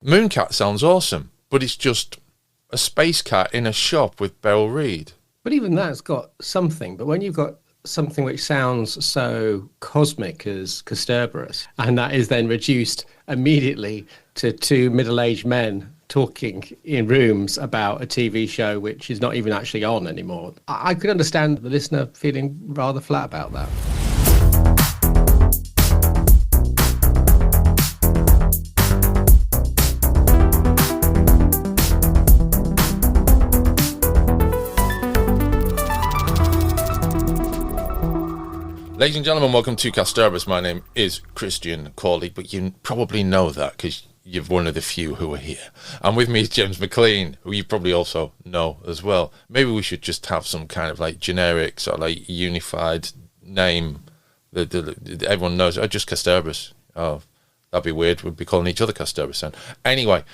Mooncat sounds awesome, but it's just a space cat in a shop with Beryl Reid. But even that's got something. But when you've got something which sounds so cosmic as Kasterborous, and that is then reduced immediately to two middle-aged men talking in rooms about a TV show which is not even actually on anymore, I could understand the listener feeling rather flat about that. Ladies and gentlemen, welcome to Kasterborous. My name is Christian Corley, but you probably know that because you're one of the few who are here. And with me is James McLean, who you probably also know as well. Maybe we should just have some kind of like generic, sort of like unified name that everyone knows. Oh, just Kasterborous. Oh, that'd be weird. We'd be calling each other Kasterborous then. Anyway,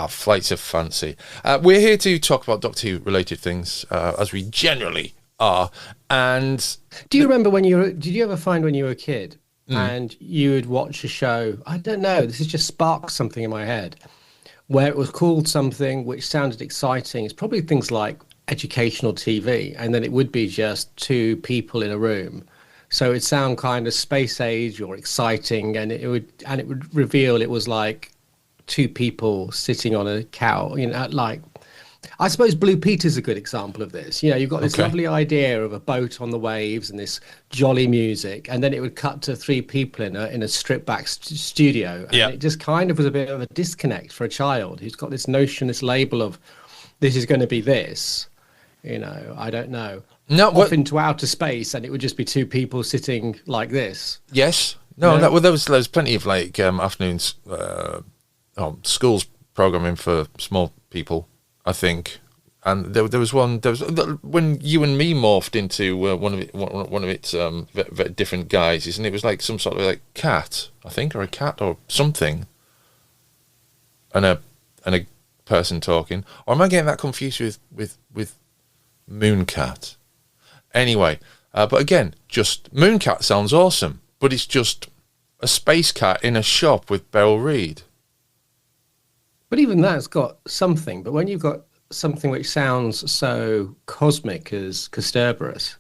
flights of fancy. We're here to talk about Doctor Who related things, as we generally are. And do you remember did you ever find when you were a kid and you would watch a show, I don't know, this has just sparked something in my head, where it was called something which sounded exciting. It's probably things like educational TV, and then it would be just two people in a room. So it'd sound kind of space age or exciting, and it would reveal it was like two people sitting on a couch, like, I suppose Blue Peter's a good example of this. You've got this lovely idea of a boat on the waves and this jolly music, and then it would cut to three people in a stripped back studio. And it just kind of was a bit of a disconnect for a child who's got this notion, this label of this is going to be this, I don't know. Off into outer space, and it would just be two people sitting like this. Yes. No, there was plenty of like afternoons, schools programming for small people, I think, and there was one. There was when You and Me morphed into one of its very different guises, and it was like some sort of like cat, I think, or a cat or something, and a person talking. Or am I getting that confused with Mooncat? Anyway, but again, just Mooncat sounds awesome, but it's just a space cat in a shop with Beryl Reid. But even that's got something. But when you've got something which sounds so cosmic as Kasterborous,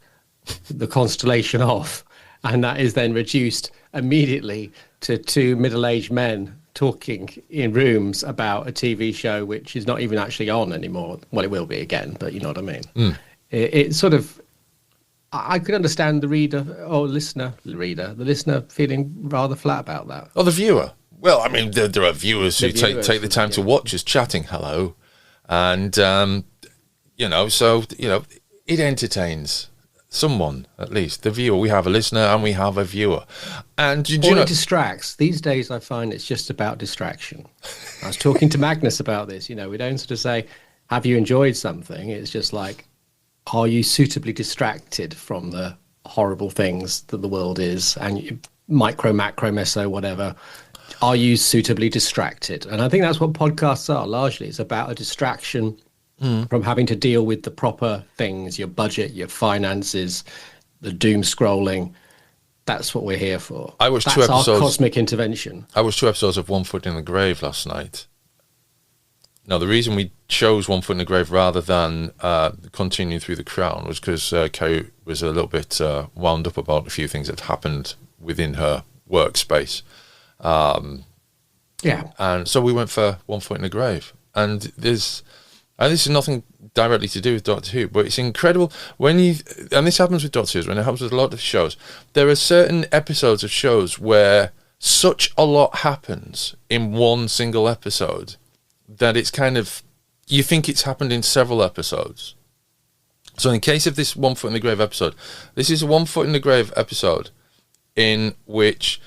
the constellation of, and that is then reduced immediately to two middle-aged men talking in rooms about a TV show which is not even actually on anymore. Well, it will be again, but you know what I mean. It sort of, I could understand the the listener feeling rather flat about that. Oh, the viewer. Well, I mean, there are viewers who take the time to watch us chatting hello, and so it entertains someone, at least the viewer. We have a listener and we have a viewer, and it distracts. These days, I find it's just about distraction. I was talking to Magnus about this. We don't sort of say, "Have you enjoyed something?" It's just like, "Are you suitably distracted from the horrible things that the world is?" And micro, macro, meso, whatever. Are you suitably distracted? And I think that's what podcasts are largely. It's about a distraction from having to deal with the proper things, your budget, your finances, the doom scrolling. That's what we're here for. That's our cosmic intervention. I watched 2 episodes of One Foot in the Grave last night. Now, the reason we chose One Foot in the Grave rather than continuing through The Crown was because Kay was a little bit wound up about a few things that happened within her workspace. And so we went for One Foot in the Grave, and this is nothing directly to do with Doctor Who, but it's incredible and this happens with Doctor Who, when it happens with a lot of shows. There are certain episodes of shows where such a lot happens in one single episode that it's kind of, you think it's happened in several episodes. So in case of this One Foot in the Grave episode, this is a One Foot in the Grave episode in which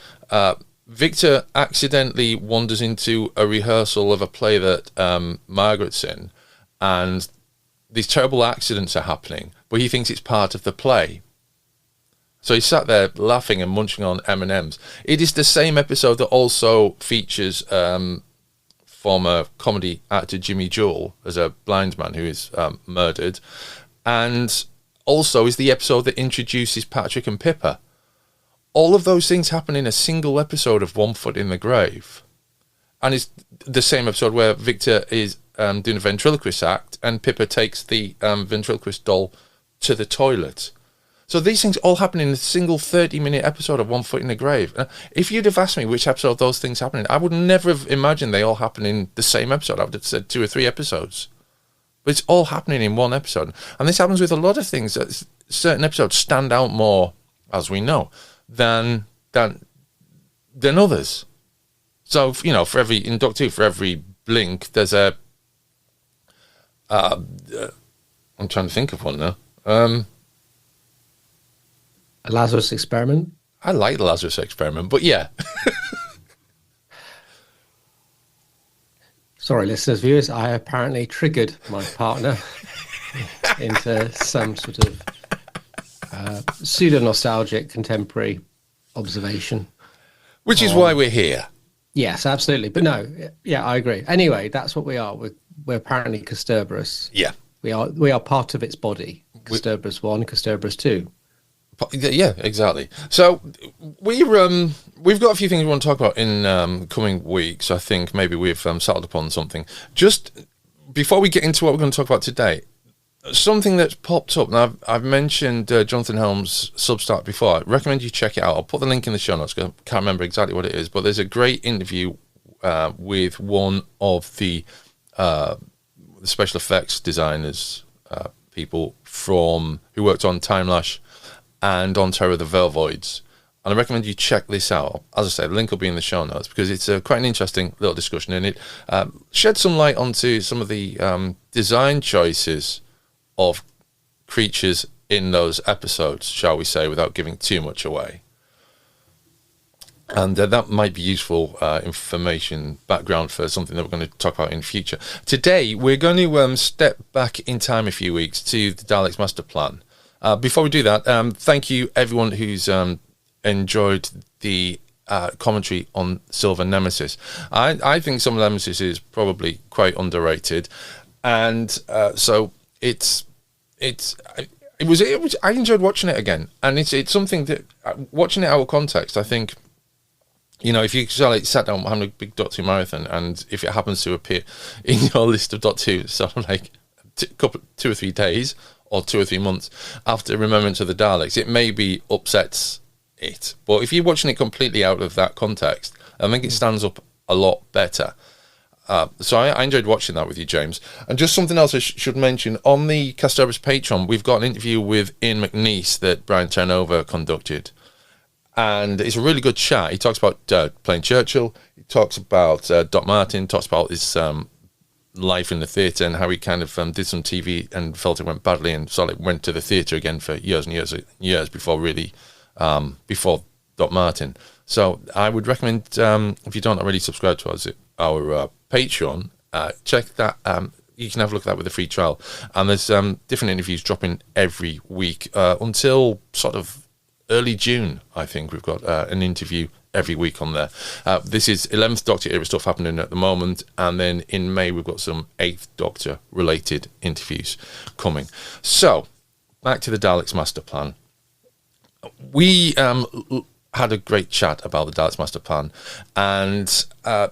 Victor accidentally wanders into a rehearsal of a play that Margaret's in, and these terrible accidents are happening, but he thinks it's part of the play. So he sat there laughing and munching on M&Ms. It is the same episode that also features former comedy actor Jimmy Jewell as a blind man who is murdered, and also is the episode that introduces Patrick and Pippa. All of those things happen in a single episode of One Foot in the Grave. and it's the same episode where Victor is doing a ventriloquist act, and Pippa takes the ventriloquist doll to the toilet. So these things all happen in a single 30-minute episode of One Foot in the Grave. If you'd have asked me which episode those things happen in, I would never have imagined they all happen in the same episode. I would have said 2 or 3 episodes. But it's all happening in one episode. And this happens with a lot of things. That certain episodes stand out more, as we know, than others. So, in Doctor Who, for every blink, there's a... I'm trying to think of one now. A Lazarus Experiment? I like the Lazarus Experiment, but yeah. Sorry, listeners, viewers, I apparently triggered my partner into some sort of pseudo-nostalgic contemporary observation. Which is why we're here. Yes, absolutely. But no, yeah, I agree. Anyway, that's what we are. We're apparently Kasterborous. Yeah. We are part of its body. Kasterborous 1, Kasterborous 2. Yeah, exactly. So we've got a few things we want to talk about in coming weeks. I think maybe we've settled upon something. Just before we get into what we're going to talk about today, something that's popped up, and I've mentioned Jonathan Helm's Substack before. I recommend you check it out. I'll put the link in the show notes because I can't remember exactly what it is, but there's a great interview with one of the special effects designers, people who worked on Time Lash and on Terror of the Velvoids. And I recommend you check this out. As I say, the link will be in the show notes because it's quite an interesting little discussion, and it sheds some light onto some of the design choices of creatures in those episodes, shall we say, without giving too much away. And that might be useful information, background for something that we're going to talk about in the future. Today, we're going to step back in time a few weeks to the Daleks Master Plan. Before we do that, thank you everyone who's enjoyed the commentary on Silver Nemesis. I think Silver Nemesis is probably quite underrated, and so I enjoyed watching it again, and it's something that watching it out of context, I think. If you sat down having a big Doctor Who marathon, and if it happens to appear in your list of Doctor Who, sort of like 2 or 3 days or 2 or 3 months after Remembrance of the Daleks, it maybe upsets it. But if you're watching it completely out of that context, I think it stands up a lot better. So I enjoyed watching that with you, James. And just something else I should mention, on the Kasterborous Patreon, we've got an interview with Ian McNeice that Brian Turnover conducted. And it's a really good chat. He talks about playing Churchill. He talks about Doc Martin, talks about his life in the theatre and how he kind of did some TV and felt it went badly and sort of went to the theatre again for years and years and years before before Doc Martin. So I would recommend, if you don't already subscribe to our Patreon, check that. You can have a look at that with a free trial. And there's different interviews dropping every week until sort of early June, I think. We've got an interview every week on there. This is 11th Doctor era stuff happening at the moment, and then in May we've got some 8th Doctor related interviews coming. So back to the Daleks Master Plan. We had a great chat about the Daleks Master Plan, and I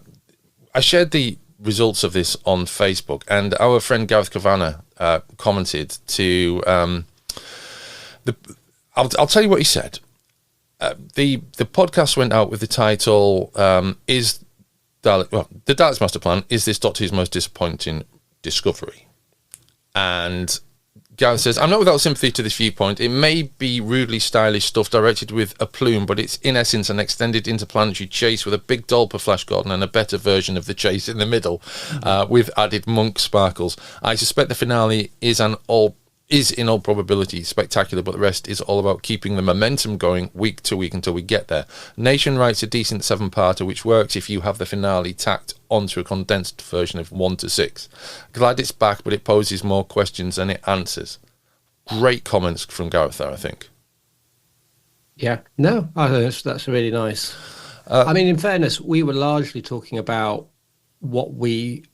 shared the results of this on Facebook, and our friend Gareth Kavanagh commented to I'll tell you what he said. The podcast went out with the title the Daleks Master Plan, is this Doctor Who's most disappointing discovery? And Gareth says, I'm not without sympathy to this viewpoint. It may be rudely stylish stuff directed with a plume, but it's in essence an extended interplanetary chase with a big doll per Flash Gordon and a better version of the chase in the middle, with added monk sparkles. I suspect the finale is in all probability spectacular, but the rest is all about keeping the momentum going week to week until we get there. Nation writes a decent 7-parter, which works if you have the finale tacked onto a condensed version of 1 to 6. Glad it's back, but it poses more questions than it answers. Great comments from Gareth there, I think. Yeah, no, I think that's really nice. I mean, in fairness, we were largely talking about what we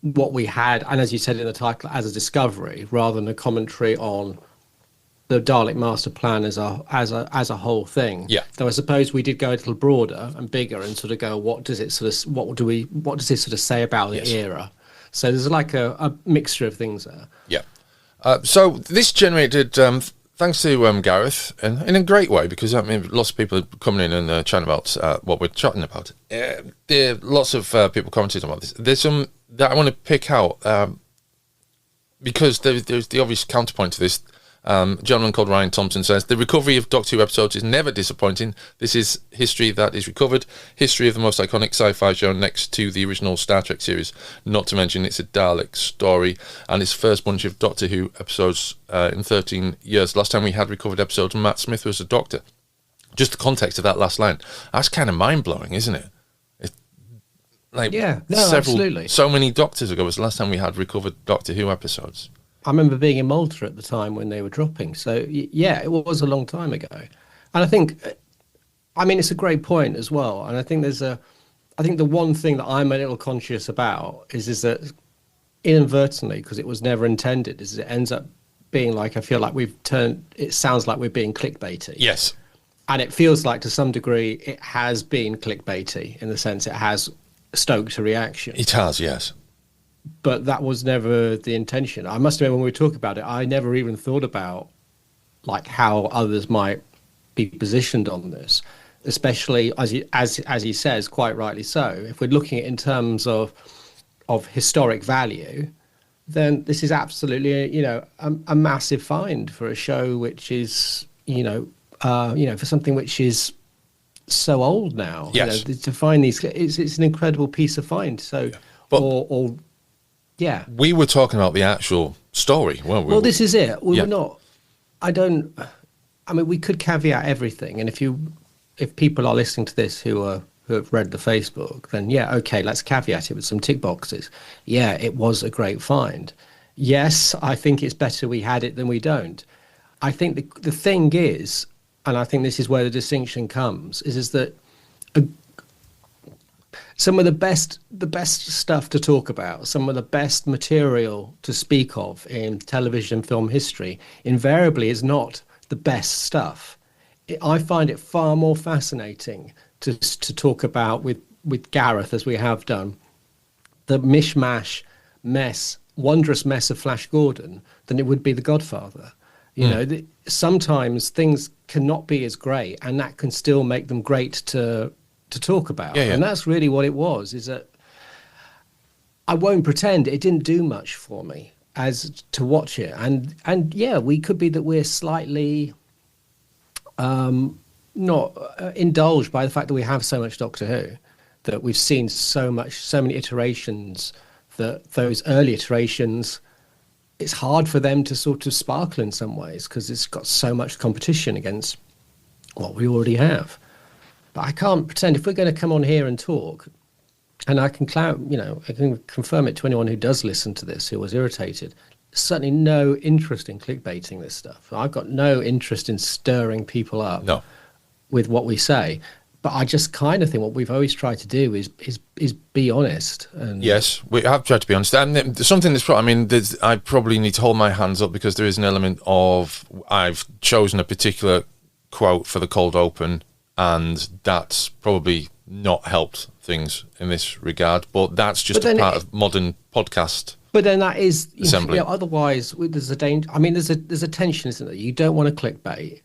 had, and as you said in the title, as a discovery rather than a commentary on the Dalek master plan as a whole thing. Yeah. Though I suppose we did go a little broader and bigger and sort of go, what does it sort of say about the era? So there's like a mixture of things there. Yeah. So this generated, thanks to Gareth, and in a great way, because I mean, lots of people are coming in and chatting about what we're chatting about. There are lots of people commenting about this. There's some that I want to pick out because there's the obvious counterpoint to this. A gentleman called Ryan Thompson says, the recovery of Doctor Who episodes is never disappointing. This is history that is recovered. History of the most iconic sci-fi show next to the original Star Trek series. Not to mention it's a Dalek story and its first bunch of Doctor Who episodes in 13 years. Last time we had recovered episodes, Matt Smith was a Doctor. Just the context of that last line. That's kind of mind-blowing, isn't it? Absolutely. So many Doctors ago was the last time we had recovered Doctor Who episodes. I remember being in Malta at the time when they were dropping. So, yeah, it was a long time ago. And I think, I mean, it's a great point as well. And I think I think the one thing that I'm a little conscious about is that inadvertently, because it was never intended, is it ends up being like, I feel like it sounds like we're being clickbaity. Yes. And it feels like to some degree it has been clickbaity in the sense it has stoked a reaction. It has, yes. But that was never the intention. I must admit, when we were talking about it, I never even thought about like how others might be positioned on this, especially as he says, quite rightly so. If we're looking at it in terms of historic value, then this is absolutely a massive find for a show which is for something which is so old now. Yes. To find these, it's an incredible piece of find. So, yeah. Yeah. We were talking about the actual story, weren't we? Well, this is it. We were not. I mean, we could caveat everything. And if people are listening to this who have read the Facebook, then yeah, okay, let's caveat it with some tick boxes. Yeah, it was a great find. Yes, I think it's better we had it than we don't. I think the thing is, and I think this is where the distinction comes, is that some of the best stuff to talk about, some of the best material to speak of in television and film history, invariably is not the best stuff. I find it far more fascinating to talk about with Gareth, as we have done, the mishmash wondrous mess of Flash Gordon than it would be The Godfather. Sometimes things cannot be as great, and that can still make them great to talk about. And that's really what it was, is that I won't pretend it didn't do much for me as to watch it. And yeah, we could be that we're slightly not indulged by the fact that we have so much Doctor Who, that we've seen so many iterations, that those early iterations, it's hard for them to sort of sparkle in some ways because it's got so much competition against what we already have. But I can't pretend, if we're going to come on here and talk, and I can confirm it to anyone who does listen to this who was irritated, certainly no interest in clickbaiting this stuff. I've got no interest in stirring people up with what we say. But I just kind of think what we've always tried to do is be honest. And yes, we have tried to be honest. And something that's, I probably need to hold my hands up because there is an element of, I've chosen a particular quote for the cold open, and that's probably not helped things in this regard. But that's just a part of modern podcast. But then that is assembly. Otherwise, there's a danger. I mean, there's a tension, isn't there? You don't want to clickbait,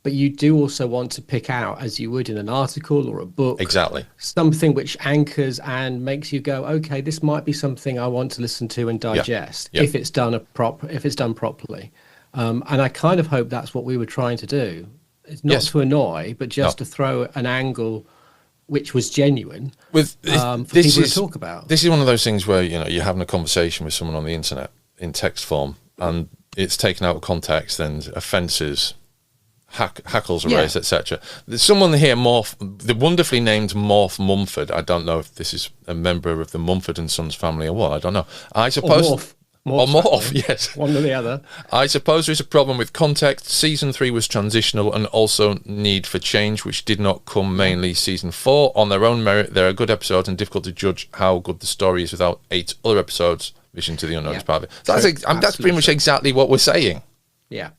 but you do also want to pick out, as you would in an article or a book, exactly, something which anchors and makes you go, okay, this might be something I want to listen to and digest if it's done properly. And I kind of hope that's what we were trying to do. It's not to annoy, but just to throw an angle which was genuine for people to talk about. This is one of those things where you're having a conversation with someone on the internet in text form, and it's taken out of context, and offences, hackles are raised, etc. There's someone here, the wonderfully named Morph Mumford. I don't know if this is a member of the Mumford and Sons family or what. I don't know. I suppose. Morph, yes. One or the other. I suppose there's a problem with context. Season 3 was transitional and also need for change, which did not come mainly season 4. On their own merit, there are good episodes and difficult to judge how good the story is without 8 other episodes. Vision to the Unknown is part of it. That's pretty much exactly what we're saying. Yeah.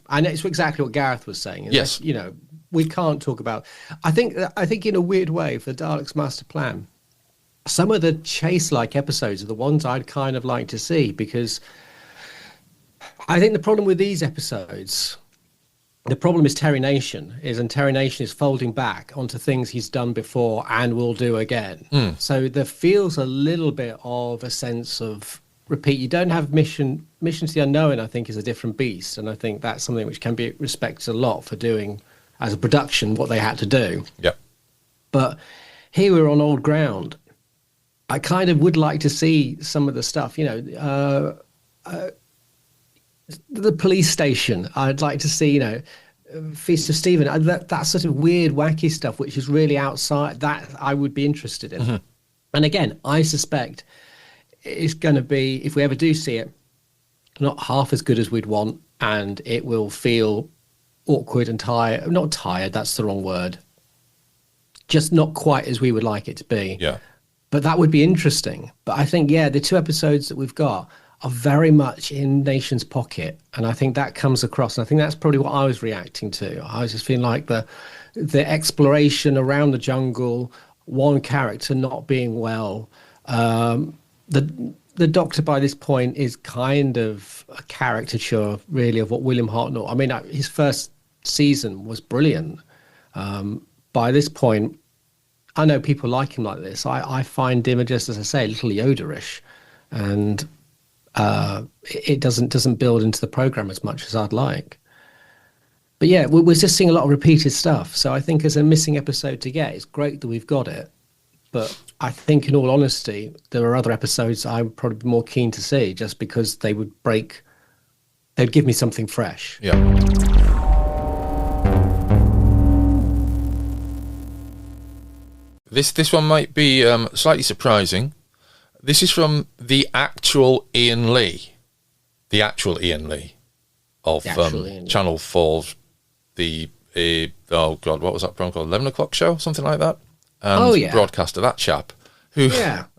And it's exactly what Gareth was saying. Yes. You know, we can't talk about... I think in a weird way, for the Daleks Master Plan, some of the chase-like episodes are the ones I'd kind of like to see, because I think the problem with these episodes... The problem is Terry Nation is folding back onto things he's done before and will do again. So there feels a little bit of a sense of repeat. You don't have Mission to the Unknown, I think, is a different beast. And I think that's something which can be respected a lot for doing, as a production, what they had to do. Yeah. But here we're on old ground. I kind of would like to see some of the stuff, you know, the police station. I'd like to see, you know, Feast of Stephen. That sort of weird, wacky stuff, which is really outside, that I would be interested in. And again, I suspect it's going to be, if we ever do see it, not half as good as we'd want, and it will feel awkward and tired. Not tired, that's the wrong word. Just not quite as we would like it to be. Yeah. But that would be interesting. But I think, yeah, the 2 episodes that we've got are very much in Nation's pocket. And I think that comes across. And I think that's probably what I was reacting to. I was just feeling like the exploration around the jungle, one character not being well. The Doctor by this point is kind of a caricature, really, of what William Hartnell... I mean, his first season was brilliant. By this point, I know people like him like this. I find him, just as I say, a little Yoda-ish. And... it doesn't build into the program as much as I'd like. But yeah, we're just seeing a lot of repeated stuff. So I think as a missing episode to get, it's great that we've got it. But I think, in all honesty, there are other episodes I would probably be more keen to see, just because they'd give me something fresh. Yeah. This one might be slightly surprising. This is from the actual Ian Lee. The actual Ian Lee of Channel 4's oh God, what was that program called? 11 O'Clock Show? Something like that? And broadcaster, that chap, who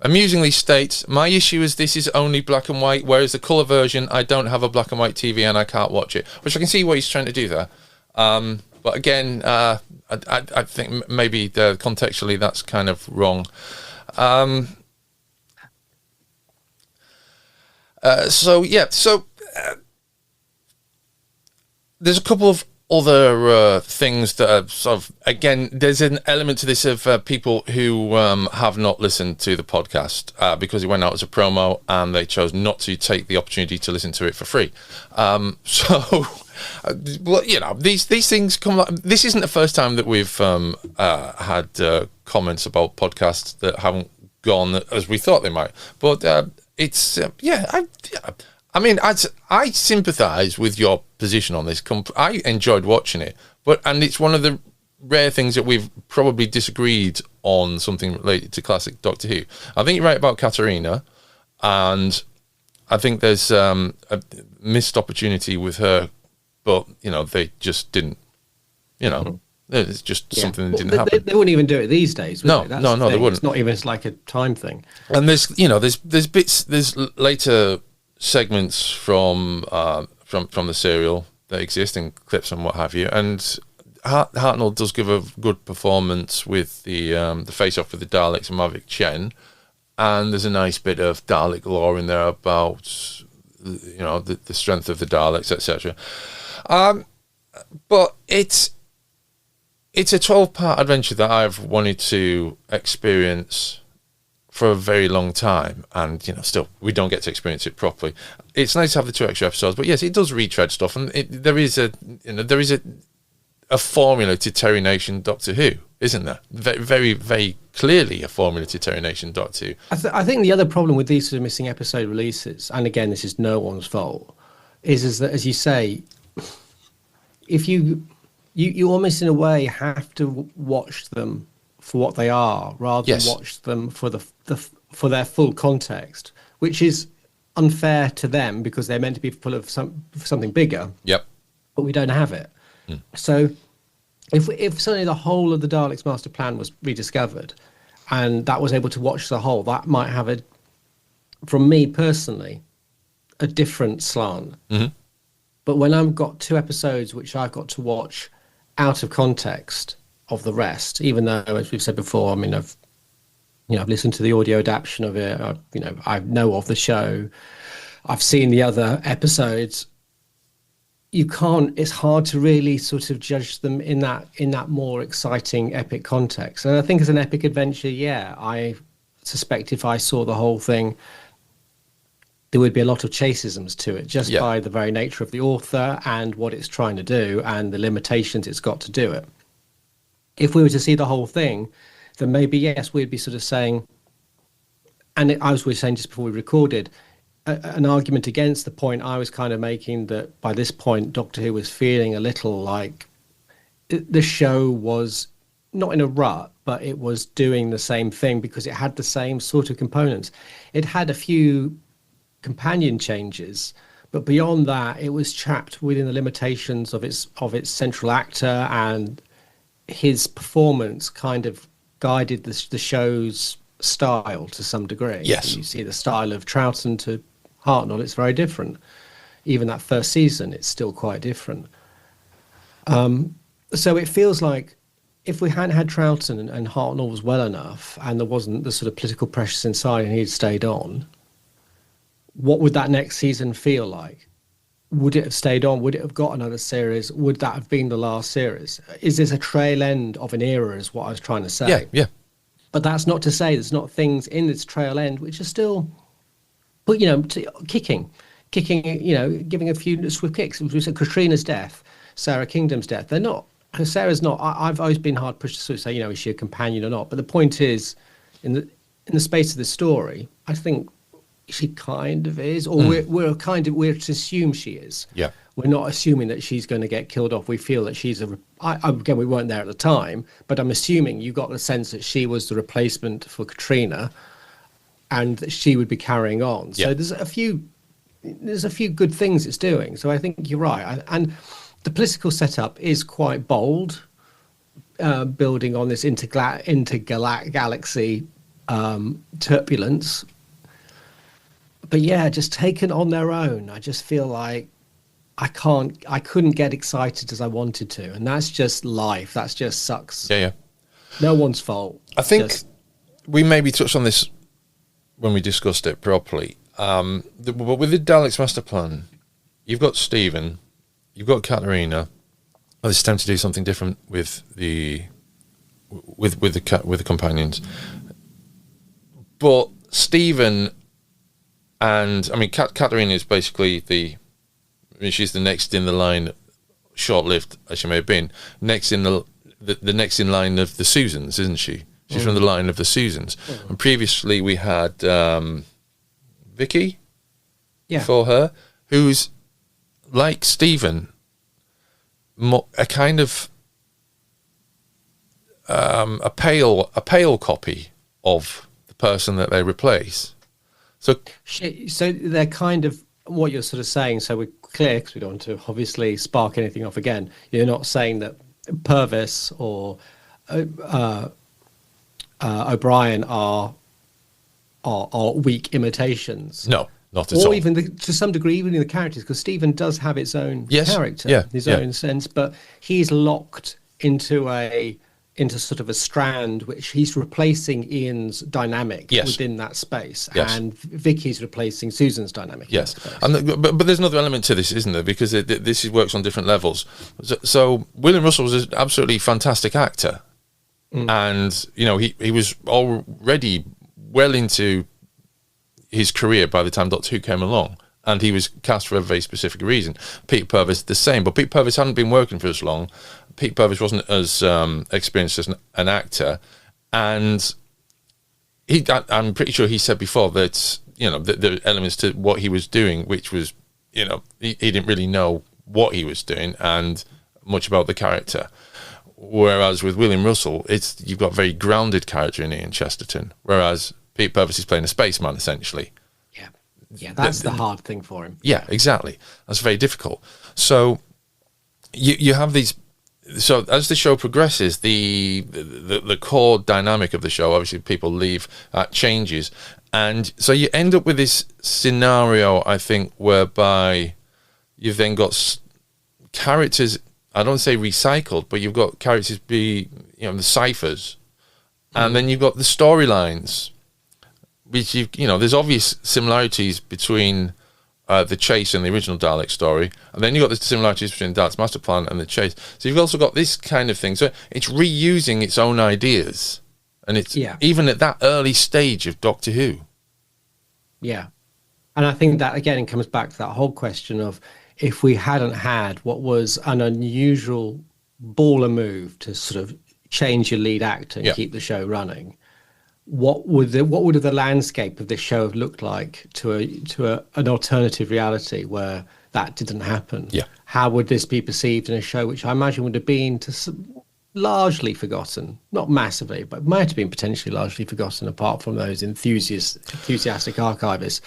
amusingly states, my issue is this is only black and white, whereas the colour version, I don't have a black and white TV and I can't watch it. Which I can see what he's trying to do there. But again, I think maybe contextually that's kind of wrong. There's a couple of other things that are sort of, again, there's an element to this of people who have not listened to the podcast because it went out as a promo and they chose not to take the opportunity to listen to it for free. Well, you know, these things come up. This isn't the first time that we've had comments about podcasts that haven't gone as we thought they might. But it's I mean, I sympathise with your position on this. I enjoyed watching it, and it's one of the rare things that we've probably disagreed on something related to classic Doctor Who. I think you're right about Katarina, and I think there's a missed opportunity with her, but you know they just didn't. You know, it's just something that didn't happen. They wouldn't even do it these days. No, they? No, they wouldn't. It's not even like a time thing. And there's bits, there's later segments from the serial that exist in clips and what have you, and Hartnell does give a good performance with the face-off with the Daleks and Mavic Chen, and there's a nice bit of Dalek lore in there about the strength of the Daleks, etc. But it's a 12-part adventure that I've wanted to experience for a very long time, and still we don't get to experience it properly. It's nice to have the 2 extra episodes, but yes, it does retread stuff, and there is a formula to Terry Nation Doctor Who, isn't there? Very, very, very clearly a formula to Terry Nation Doctor Who. I think the other problem with these sort of missing episode releases, and again, this is no one's fault, is that, as you say, if you almost in a way have to watch them for what they are, rather than watch them for for their full context, which is unfair to them because they're meant to be full of something bigger. Yep. But we don't have it. So if suddenly the whole of the Daleks Master Plan was rediscovered, and that was able to watch the whole, that might have from me personally, a different slant. But when I've got two episodes which I've got to watch out of context of the rest, even though, as we've said before, I mean, I've listened to the audio adaptation of it. I know of the show. I've seen the other episodes. You can't. It's hard to really sort of judge them in that more exciting epic context. And I think as an epic adventure, yeah, I suspect if I saw the whole thing, there would be a lot of chaseisms to it, just by the very nature of the author and what it's trying to do and the limitations it's got to do it. If we were to see the whole thing, then maybe, yes, we'd be sort of saying, and as we were saying just before we recorded, an argument against the point I was kind of making, that by this point, Doctor Who was feeling a little like the show was not in a rut, but it was doing the same thing because it had the same sort of components. It had a few companion changes, but beyond that, it was trapped within the limitations of its central actor, and his performance kind of guided the show's style to some degree. Yes. You see the style of Troughton to Hartnell, it's very different. Even that first season, it's still quite different. So it feels like if we hadn't had Troughton and Hartnell was well enough, and there wasn't the sort of political pressures inside and he'd stayed on, what would that next season feel like? Would it have stayed on? Would it have got another series? Would that have been the last series? Is this a trail end of an era, is what I was trying to say. Yeah, yeah. But that's not to say there's not things in this trail end which are still, but, kicking, giving a few swift kicks. We said Katrina's death, Sarah Kingdom's death. They're not, Sarah's not, I've always been hard pushed to sort of say, is she a companion or not? But the point is, in the space of the story, I think she kind of is, or we're to assume she is. Yeah. We're not assuming that she's going to get killed off. We feel that she's again, we weren't there at the time, but I'm assuming you got the sense that she was the replacement for Katrina and that she would be carrying on. Yeah. So there's a few good things it's doing. So I think you're right. And the political setup is quite bold, building on this intergalaxy turbulence. But yeah, just taken on their own, I just feel like I couldn't get excited as I wanted to, and that's just life. That's just sucks. Yeah. No one's fault. I think we maybe touched on this when we discussed it properly. But with the Daleks master plan, you've got Stephen, you've got Katerina. Well, it's time to do something different with the companions. But Stephen and Katerina is basically she's the next in the line, short-lived as she may have been, next in the next in line of the Susans, isn't she? She's from the line of the Susans. And previously we had Vicky for her, who's like Stephen, a kind of a pale copy of the person that they replace. So they're kind of what you're sort of saying. So we're clear, because we don't want to obviously spark anything off again. You're not saying that Purvis or O'Brien are weak imitations. No, not at all. Or even to some degree, even in the characters, because Stephen does have its own character, his own sense, but he's locked into sort of a strand which he's replacing Ian's dynamic within that space, and Vicky's replacing Susan's dynamic. Yes, but there's another element to this, isn't there? Because this works on different levels. So William Russell was an absolutely fantastic actor, and he was already well into his career by the time Doctor Who came along, and he was cast for a very specific reason. Peter Purvis the same, but Peter Purvis hadn't been working for as long. Pete Purvis wasn't as experienced as an actor, and I'm pretty sure he said before that there are elements to what he was doing which was he didn't really know what he was doing and much about the character. Whereas with William Russell, you've got a very grounded character in Ian Chesterton, whereas Pete Purvis is playing a spaceman essentially. Yeah, that's the hard thing for him. Yeah, exactly. That's very difficult. So you have these. So as the show progresses, the core dynamic of the show, obviously people leave, changes, and so you end up with this scenario, I think, whereby You've then got characters, I don't say recycled, but you've got characters the ciphers, and then you've got the storylines, which there's obvious similarities between the chase and the original Dalek story, and then you've got the similarities between Dalek's master plan and the chase. So you've also got this kind of thing. So it's reusing its own ideas, and it's even at that early stage of Doctor Who. Yeah, and I think that again comes back to that whole question of, if we hadn't had what was an unusual baller move to sort of change your lead actor and keep the show running, what would the landscape of this show have looked like to an alternative reality where that didn't happen? Yeah. How would this be perceived in a show which I imagine would have been largely forgotten, not massively, but might have been potentially largely forgotten, apart from those enthusiastic archivists?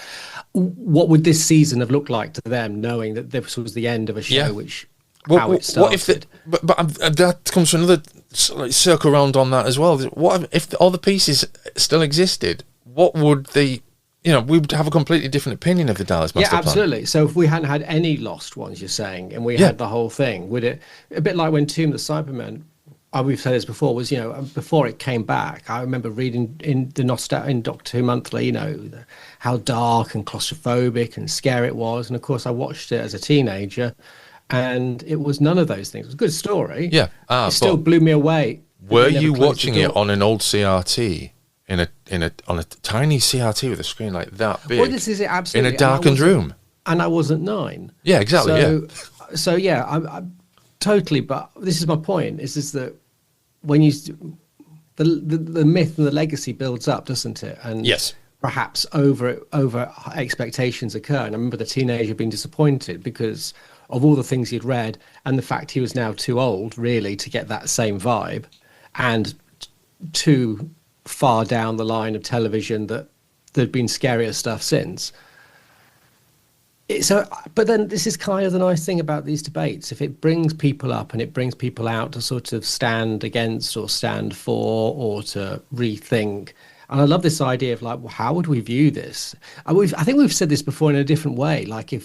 What would this season have looked like to them, knowing that this was the end of a show which how it started? But that comes to another circle around on that as well. What if all the pieces still existed? What would we would have a completely different opinion of the Daleks master plan. Absolutely. So if we hadn't had any lost ones, you're saying, and we had the whole thing, would it, a bit like when Tomb of the Cybermen, we've said this before, was, before it came back, I remember reading in in Doctor Who Monthly, how dark and claustrophobic and scary it was. And of course, I watched it as a teenager, and it was none of those things. It was a good story. Yeah. It still blew me away. Were you watching it on an old CRT? On a tiny CRT with a screen like that big? Well, this is it, absolutely. In a darkened room. And I wasn't 9. Yeah, exactly. So I'm totally. But this is my point. Is that when the myth and the legacy builds up, doesn't it? And yes, perhaps over expectations occur. And I remember the teenager being disappointed because of all the things he'd read and the fact he was now too old, really, to get that same vibe, and too far down the line of television that there'd been scarier stuff since. But then this is kind of the nice thing about these debates. If it brings people up and it brings people out to sort of stand against or stand for or to rethink. And I love this idea of like, well, how would we view this? I think we've said this before in a different way. Like we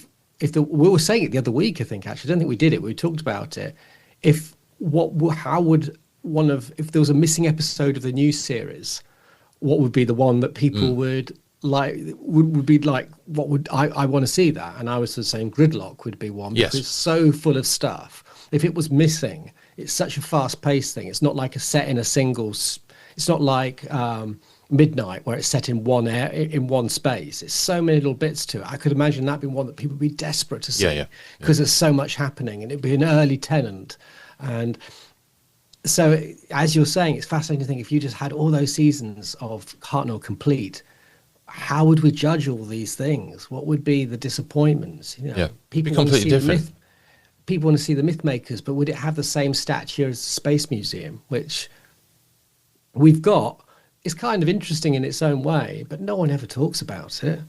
were saying it the other week, I think, actually. I don't think we did it. We talked about it. If there was a missing episode of the new series, what would be the one that people would like? Would be like, what would I want to see that? And I was the same. Gridlock would be one because it's so full of stuff. If it was missing, it's such a fast-paced thing. It's not like a set in a single. It's not like Midnight where it's set in one space. It's so many little bits to it. I could imagine that being one that people would be desperate to see because there's so much happening, and it'd be an early tenant. And so, as you're saying, it's fascinating to think if you just had all those seasons of Hartnell complete, how would we judge all these things? What would be the disappointments? People want to see different. People want to see the myth makers, but would it have the same stature as the Space Museum, which we've got? It's kind of interesting in its own way, but no one ever talks about it.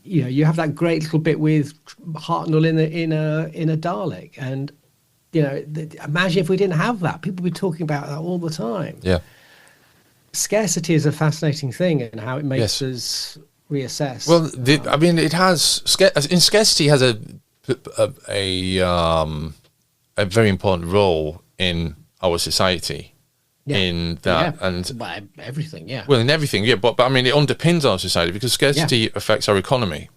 You have that great little bit with Hartnell in a Dalek, and imagine if we didn't have that. People would be talking about that all the time. Yeah, scarcity is a fascinating thing, and how it makes us reassess. Well, it has scarcity has a very important role in our society. In that and everything, well, in everything, but I mean, it underpins our society because scarcity affects our economy.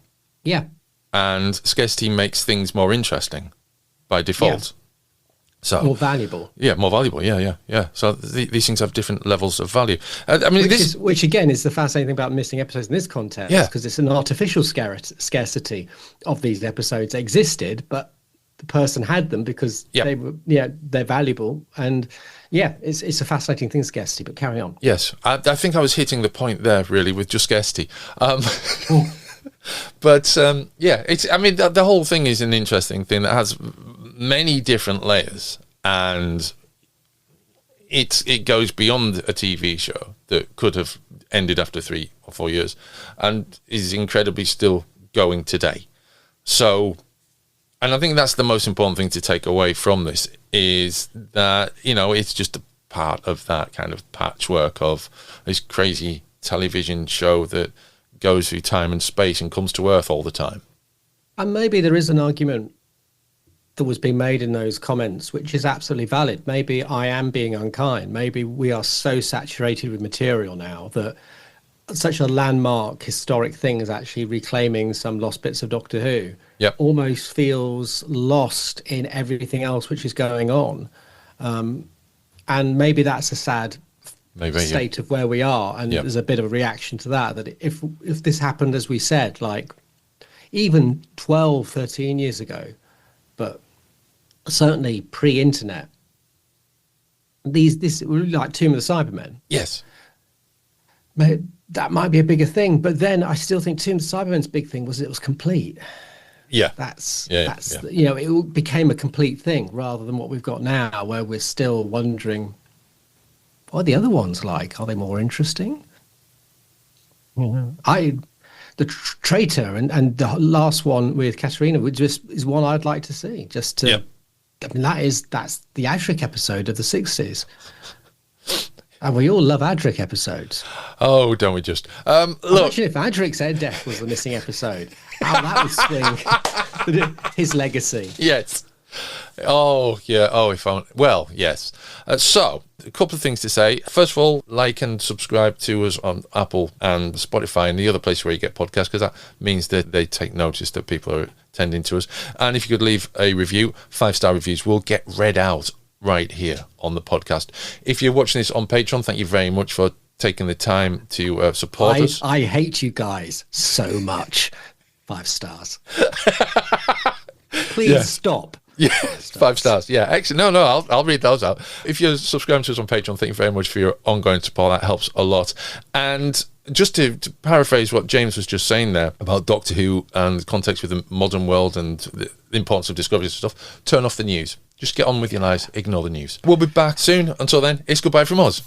And scarcity makes things more interesting by default. So more valuable. More valuable. Yeah. So these things have different levels of value. Which again is the fascinating thing about missing episodes in this context, because it's an artificial scarcity of these episodes existed, but the person had them because they're valuable. And it's a fascinating thing, scarcity, but carry on. Yes, I think I was hitting the point there really with just scarcity. But the whole thing is an interesting thing that has many different layers, and it goes beyond a TV show that could have ended after 3 or 4 years and is incredibly still going today. So, and I think that's the most important thing to take away from this is that, it's just a part of that kind of patchwork of this crazy television show that goes through time and space and comes to Earth all the time. And maybe there is an argument that was being made in those comments, which is absolutely valid. Maybe I am being unkind. Maybe we are so saturated with material now that such a landmark historic thing as actually reclaiming some lost bits of Doctor Who almost feels lost in everything else which is going on. And maybe that's a sad state of where we are. And there's a bit of a reaction to that if this happened, as we said, like even 12, 13 years ago, but certainly pre-internet, this like Tomb of the Cybermen. Yes. That might be a bigger thing, but then I still think Tomb of the Cybermen's big thing was it was complete. Yeah, that's you know, it became a complete thing rather than what we've got now, where we're still wondering, what are the other ones like? Are they more interesting? The Traitor and the last one with Katerina is one I'd like to see. Just to, I mean, that's the Adric episode of the 60s. And we all love Adric episodes. Oh, don't we just? Look. Imagine if Adric's Air Death was the missing episode. How that would swing his legacy. Yes. Oh, yeah. Oh, well, yes. So, a couple of things to say. First of all, like and subscribe to us on Apple and Spotify and the other place where you get podcasts, because that means that they take notice that people are attending to us. And if you could leave a review, 5-star reviews will get read out right here on the podcast. If you're watching this on Patreon, thank you very much for taking the time to support us. I hate you guys so much. 5 stars. Please stop. Yeah, 5 stars. Yeah, excellent. No, I'll read those out. If you're subscribing to us on Patreon, thank you very much for your ongoing support. That helps a lot. And just to paraphrase what James was just saying there about Doctor Who and the context with the modern world and the importance of discoveries and stuff, turn off the news. Just get on with your lives, ignore the news. We'll be back soon. Until then, it's goodbye from us.